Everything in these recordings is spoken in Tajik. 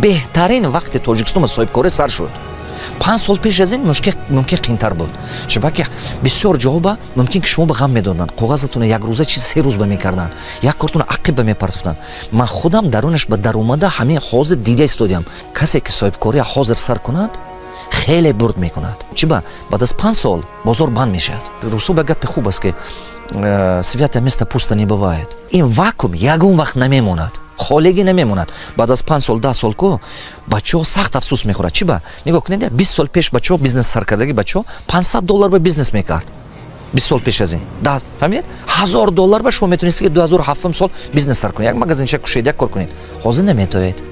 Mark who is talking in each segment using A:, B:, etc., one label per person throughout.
A: беҳтарин вақти Тоҷикистон ба соҳибкорӣ сар шуд. 5 сол пеш аз ин мумкин қиинтар буд. Чунки бисёр ҷоба мумкин ки шумо ба ғам медоданд. Коғазатон як рӯза чиз 3 рӯз ба мекарданд. Як кортон ақиб ба мепартофтанд. Ман худам дарунаш ба даромада ҳамин ҳозир дида истодиам. Касе ки соҳибкорӣ ҳозир сар кунад, хеле бурд мекунад. Чиба баъд аз 5 сол бозор банд мешавад. Русуба гапи хуб аст ки святое место пусто не бывает. Ин вакуум ягон вақт намемонад. Холеги намемонад. Баъд аз 5 сол 10 сол ко бачаҳо сахт афсӯс мехӯрад. Чиба нигоҳ кунед 20 сол пеш бачаҳо бизнес сар кардаги бачаҳо $500 ба бизнес мекард. 20 сол пеш аз ин. Да, фаҳмидед? $1000 ба шумо метонистед ки 2007 сол бизнес сар кунед. Як магазинчак кушед, як кор кунед. Ҳозир наметавонед.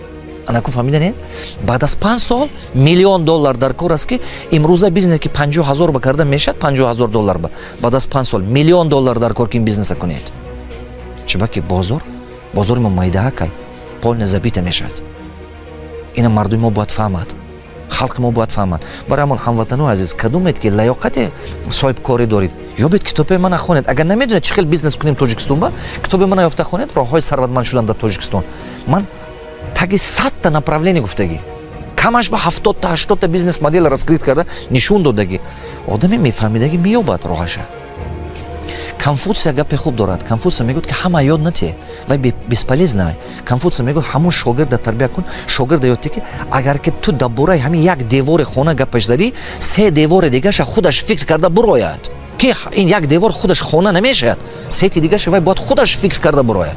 A: Анаку фаҳмиданед? Баъд аз 5 сол $1 млн дар кор аст ки имрӯза бизнес ки 50,000 ба карда мешад, $50,000 ба. Баъд аз 5 сол $1 млн дар кор ки ин бизнеса кунед. Чиба ки бозори мо майдаҳакай полне забита мешавад. Ина мардуми мо бояд фаҳмад. Халқи мо бояд фаҳмад. Барои ҳамон ҳамватанои азиз, кадомед ки лаёқати соҳибкорӣ дорид, ёбед китоби мана хонед. Агар намедонед чӣ хел бизнес кунем Тоҷикистон ба, китоби мана ёфта хонед роҳҳои сарватманд шудан дар Тоҷикистон. Ман таги 100 та направление гуфтагӣ. Камаш ба 70 та 80 та бизнес модел раскрит карда нишон додагӣ. Одаме мефаҳмидагӣ меёбад роҳаша. Конфутсия гапе хуб дорад. Конфутсия мегӯяд ки ҳама ёд натие, вай бесполезна. Конфутсия мегӯяд ҳамон шогирда тарбия кун, шогирда ёд ки агар ки ту дар бораи ҳамин як девори хона гапаш задӣ, 3 девори дигаша худаш фикр карда бирояд. Ки ин як девор худаш хона намешавад. 3 дигаша вай бояд худаш фикр карда бирояд.